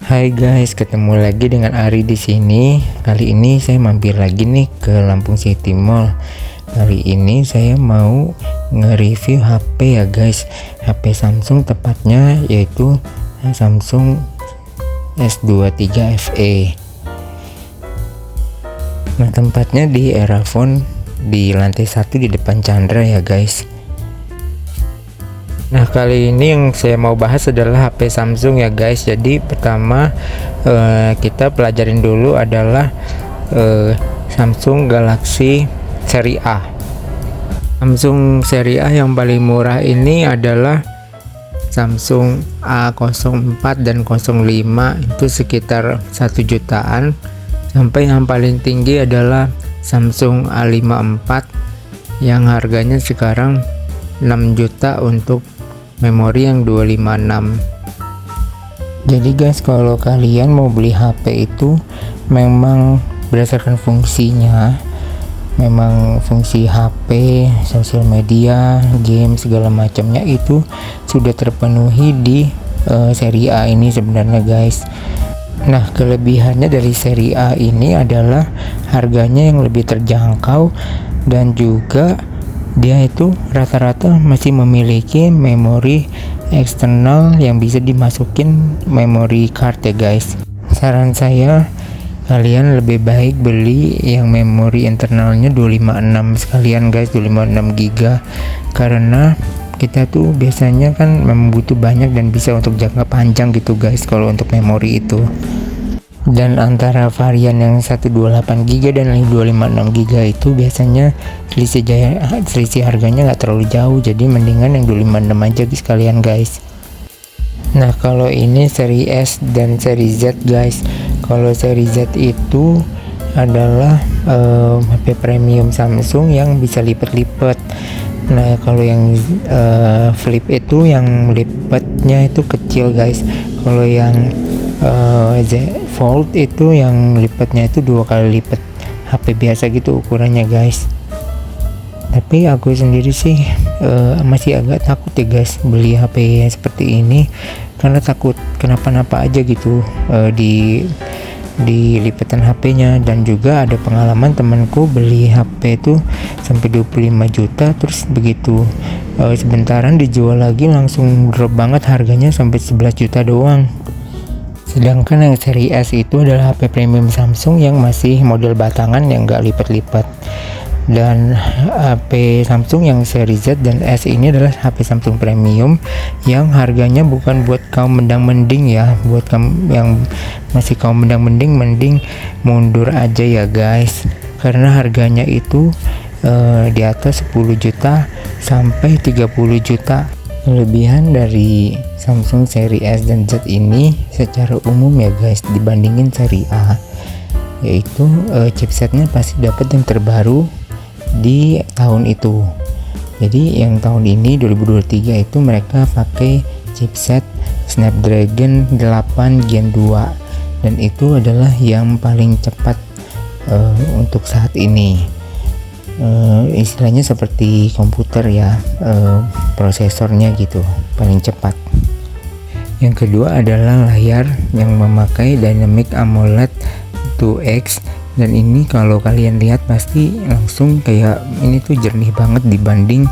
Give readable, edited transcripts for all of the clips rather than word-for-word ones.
Hai guys, ketemu lagi dengan Ari di sini. Kali ini saya mampir lagi nih ke Lampung City Mall. Kali ini saya mau nge-review HP ya guys. HP Samsung tepatnya yaitu Samsung S23 FE. Nah, tempatnya di Erafone di lantai 1 di depan Chandra ya guys. Nah, kali ini yang saya mau bahas adalah HP Samsung ya guys. Jadi pertama kita pelajarin dulu adalah Samsung Galaxy seri A. Samsung seri A yang paling murah ini adalah Samsung A04 dan 05, itu sekitar 1 jutaan. Sampai yang paling tinggi adalah Samsung A54 yang harganya sekarang 6 juta untuk memori yang 256. Jadi guys, kalau kalian mau beli HP itu memang berdasarkan fungsinya, memang fungsi HP, sosial media, game segala macamnya itu sudah terpenuhi di seri A ini sebenarnya guys. Nah, kelebihannya dari seri A ini adalah harganya yang lebih terjangkau dan juga dia itu rata-rata masih memiliki memori eksternal yang bisa dimasukin memory card ya guys. Saran saya, kalian lebih baik beli yang memori internalnya 256 sekalian guys, 256 GB, karena kita tuh biasanya kan memang butuh banyak dan bisa untuk jangka panjang gitu guys kalau untuk memori itu. Dan antara varian yang 128 GB dan 256 GB itu biasanya selisih harganya nggak terlalu jauh, jadi mendingan yang 256 aja sekalian guys. Nah, kalau ini seri S dan seri Z guys. Kalau seri Z itu adalah HP premium Samsung yang bisa lipat-lipat. Nah, kalau yang flip itu yang lipatnya itu kecil guys. Kalau yang Z Fold itu yang lipatnya itu 2 kali lipat HP biasa gitu ukurannya guys. Tapi aku sendiri sih masih agak takut ya guys beli HP seperti ini, karena takut kenapa-napa aja gitu di lipatan HP-nya. Dan juga ada pengalaman temanku beli HP itu sampai 25 juta, terus begitu sebentaran dijual lagi langsung drop banget harganya sampai 11 juta doang. Sedangkan yang seri S itu adalah HP premium Samsung yang masih model batangan yang enggak lipat-lipat. Dan HP Samsung yang seri Z dan S ini adalah HP Samsung premium yang harganya bukan buat kaum mendang-mending ya. Buat kamu yang masih kaum mendang-mending, mending mundur aja ya guys, karena harganya itu di atas 10 juta sampai 30 juta. Kelebihan dari Samsung seri S dan Z ini secara umum ya guys dibandingin seri A, yaitu chipsetnya pasti dapat yang terbaru di tahun itu. Jadi yang tahun ini 2023 itu mereka pakai chipset Snapdragon 8 Gen 2 dan itu adalah yang paling cepat untuk saat ini. Istilahnya seperti komputer ya, prosesornya gitu paling cepat. Yang kedua adalah layar yang memakai Dynamic AMOLED 2X, dan ini kalau kalian lihat pasti langsung kayak ini tuh jernih banget dibanding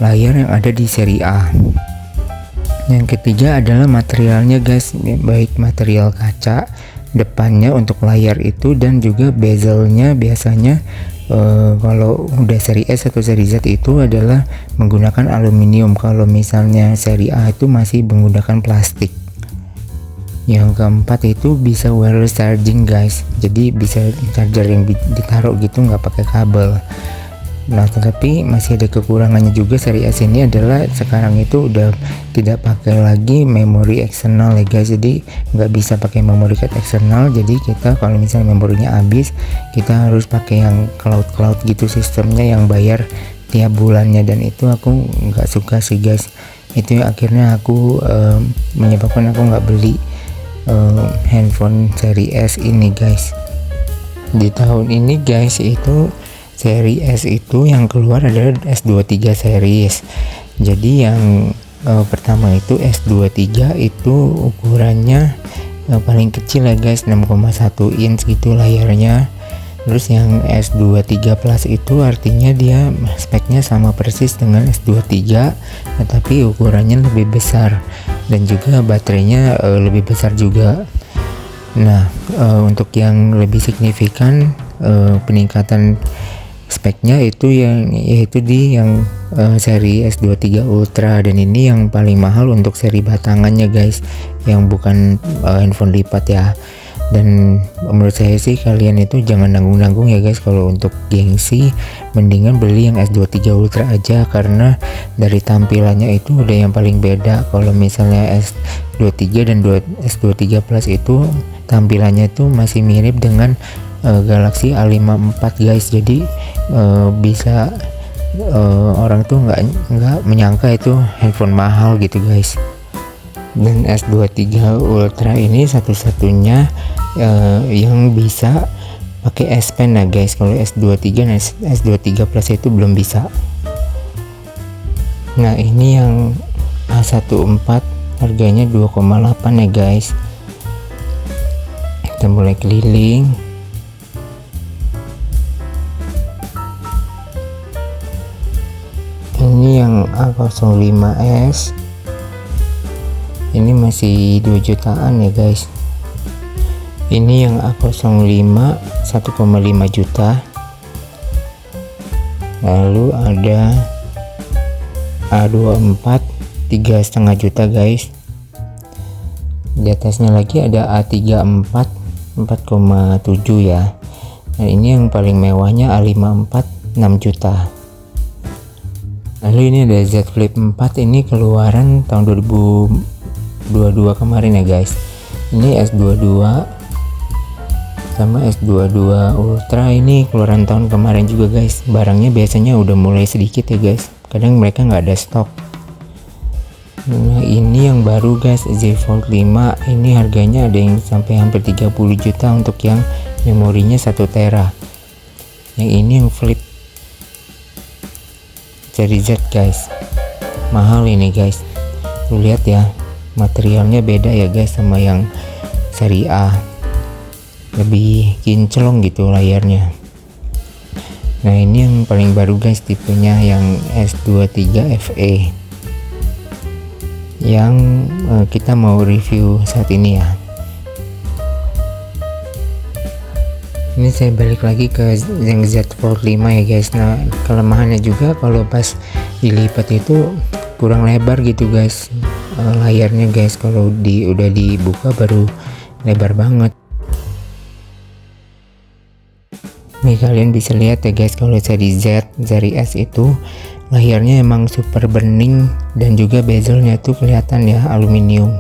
layar yang ada di seri A. Yang ketiga adalah materialnya guys, baik material kaca depannya untuk layar itu dan juga bezelnya. Biasanya kalau udah seri S atau seri Z itu adalah menggunakan aluminium. Kalau misalnya seri A itu masih menggunakan plastik. Yang keempat itu bisa wireless charging guys, jadi bisa charger yang ditaruh gitu nggak pakai kabel. Nah, tetapi masih ada kekurangannya juga. Seri S ini adalah sekarang itu udah tidak pakai lagi memori eksternal ya guys, jadi nggak bisa pakai memori card eksternal. Jadi kita kalau misalnya memorinya habis, kita harus pakai yang cloud gitu sistemnya yang bayar tiap bulannya, dan itu aku nggak suka sih guys. Itu akhirnya aku menyebabkan aku nggak beli handphone seri S ini guys. Di tahun ini guys itu seri S itu yang keluar adalah S23 series. Jadi yang pertama itu S23 itu ukurannya paling kecil ya guys, 6,1 inch gitu layarnya. Terus yang S23 Plus itu artinya dia speknya sama persis dengan S23, tetapi ukurannya lebih besar dan juga baterainya lebih besar juga. Nah, untuk yang lebih signifikan peningkatan speknya itu yaitu di yang seri S23 Ultra, dan ini yang paling mahal untuk seri batangannya guys, yang bukan handphone lipat ya. Dan menurut saya sih kalian itu jangan nanggung-nanggung ya guys, kalau untuk gengsi mendingan beli yang S23 Ultra aja, karena dari tampilannya itu udah yang paling beda. Kalau misalnya S23 dan S23 Plus itu tampilannya itu masih mirip dengan Galaxy A54 guys, jadi bisa orang tuh nggak menyangka itu handphone mahal gitu guys. Dan S23 Ultra ini satu-satunya yang bisa pakai S Pen ya guys. Kalau S23 dan S23 Plus itu belum bisa. Nah, ini yang A14 harganya 2,8 ya guys. Kita mulai keliling. Ini yang A05s, ini masih 2 jutaan ya guys. Ini yang A05 1,5 juta. Lalu ada A24 3,5 juta guys. Di atasnya lagi ada A34 4,7 ya. Nah, ini yang paling mewahnya A54 6 juta. Lalu ini ada Z Flip 4, ini keluaran tahun 2022 kemarin ya guys. Ini S22 sama S22 Ultra ini keluaran tahun kemarin juga guys. Barangnya biasanya udah mulai sedikit ya guys, kadang mereka nggak ada stok. Nah, ini yang baru guys, Z Fold 5, ini harganya ada yang sampai hampir 30 juta untuk yang memorinya 1 tera. Yang ini yang flip seri Z guys, mahal ini guys. Tuh lihat ya, materialnya beda ya guys sama yang seri A, lebih kinclong gitu layarnya. Nah, ini yang paling baru guys, tipenya yang S23 FE yang kita mau review saat ini ya. Ini saya balik lagi ke yang Z Fold 5 ya guys. Nah, kelemahannya juga kalau pas dilipat itu kurang lebar gitu guys, layarnya guys. Kalau udah dibuka baru lebar banget. Nih kalian bisa lihat ya guys, kalau seri Z, seri S itu layarnya emang super bening, dan juga bezelnya tuh kelihatan ya aluminium.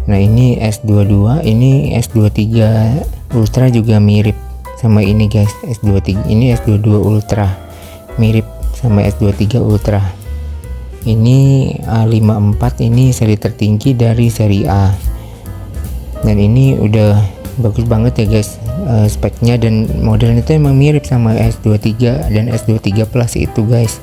Nah, ini S22, ini S23 Ultra juga mirip sama ini guys. S23 ini S22 Ultra mirip sama S23 Ultra. Ini A54, ini seri tertinggi dari seri A, dan ini udah bagus banget ya guys. Speknya dan modelnya itu emang mirip sama S23 dan S23 Plus itu guys.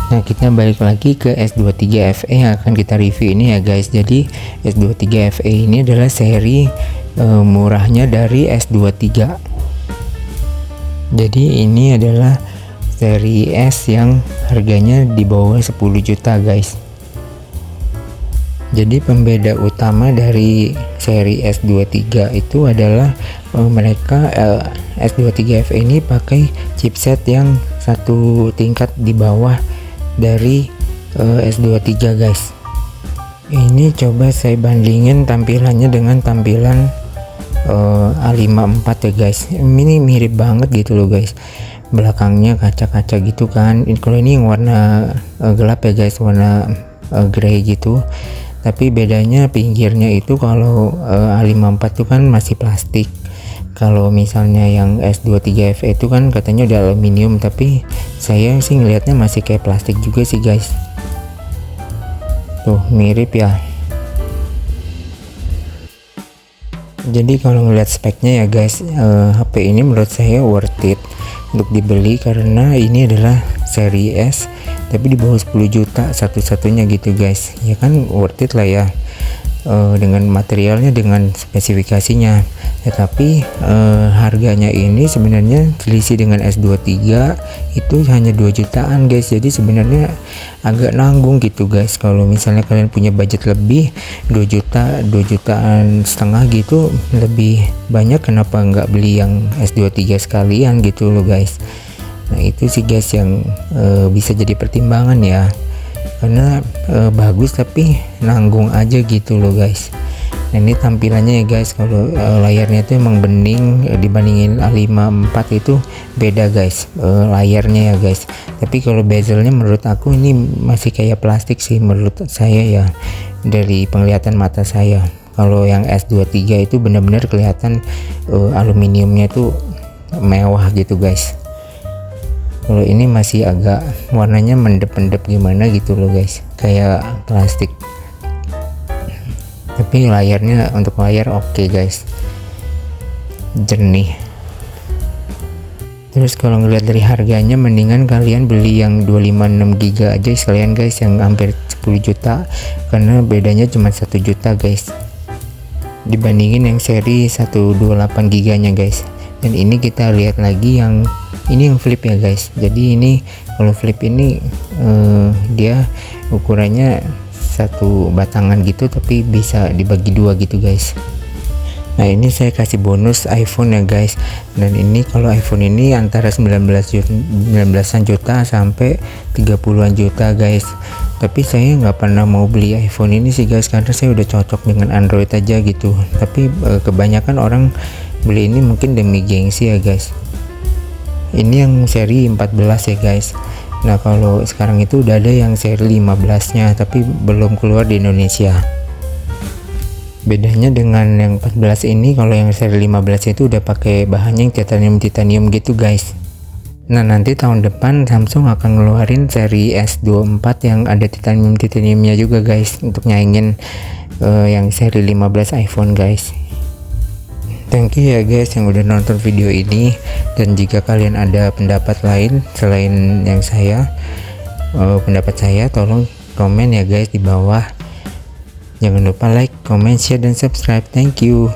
Nah, kita balik lagi ke S23 FE yang akan kita review ini ya guys. Jadi S23 FE ini adalah seri murahnya dari S23. Jadi ini adalah seri S yang harganya di bawah 10 juta guys. Jadi pembeda utama dari seri S23 itu adalah mereka S23 FE ini pakai chipset yang satu tingkat di bawah dari S23 guys. Ini coba saya bandingin tampilannya dengan tampilan A54 ya guys. Ini mirip banget gitu loh guys. Belakangnya kaca-kaca gitu kan. Kalau ini yang warna gelap ya guys, warna grey gitu. Tapi bedanya pinggirnya itu kalau A54 itu kan masih plastik. Kalau misalnya yang S23 FE itu kan katanya udah aluminium, tapi saya sih ngelihatnya masih kayak plastik juga sih guys. Tuh mirip ya. Jadi kalau ngelihat speknya ya guys, HP ini menurut saya worth it, untuk dibeli karena ini adalah seri S tapi di bawah 10 juta satu-satunya gitu guys, ya kan worth it lah ya, dengan materialnya, dengan spesifikasinya. Tetapi harganya ini sebenarnya selisih dengan S23 itu hanya 2 jutaan guys, jadi sebenarnya agak nanggung gitu guys. Kalau misalnya kalian punya budget lebih 2 jutaan setengah gitu lebih banyak, kenapa nggak beli yang S23 sekalian gitu loh guys. Nah itu sih guys yang bisa jadi pertimbangan ya, karena bagus tapi nanggung aja gitu loh guys. Nah ini tampilannya ya guys, kalau layarnya itu emang bening, dibandingin A54 itu beda guys layarnya ya guys. Tapi kalau bezelnya menurut aku ini masih kayak plastik sih menurut saya ya, dari penglihatan mata saya. Kalau yang S23 itu benar-benar kelihatan aluminiumnya tuh mewah gitu guys. Kalau ini masih agak warnanya mendep-mendep gimana gitu loh guys, kayak plastik. Tapi layarnya, untuk layar oke guys, jernih. Terus kalau ngeliat dari harganya, mendingan kalian beli yang 256 GB aja sekalian guys, yang hampir 10 juta, karena bedanya cuma 1 juta guys dibandingin yang seri 128 GB nya guys. Dan ini kita lihat lagi yang ini yang flip ya guys. Jadi ini kalau flip ini dia ukurannya satu batangan gitu, tapi bisa dibagi dua gitu guys. Nah ini saya kasih bonus iPhone ya guys, dan ini kalau iPhone ini antara 19-an juta sampai 30-an juta guys. Tapi saya nggak pernah mau beli iPhone ini sih guys, karena saya udah cocok dengan Android aja gitu. Tapi kebanyakan orang beli ini mungkin demi gengsi ya guys. Ini yang seri 14 ya guys. Nah kalau sekarang itu udah ada yang seri 15 nya, tapi belum keluar di Indonesia. Bedanya dengan yang 14 ini, kalau yang seri 15 itu udah pakai bahannya yang titanium gitu guys. Nah nanti tahun depan Samsung akan ngeluarin seri S24 yang ada titaniumnya juga guys, untuk nyaingin yang seri 15 iPhone guys. Thank you ya guys yang udah nonton video ini, dan jika kalian ada pendapat lain selain yang pendapat saya, tolong komen ya guys di bawah. Jangan lupa like, comment, share, dan subscribe. Thank you.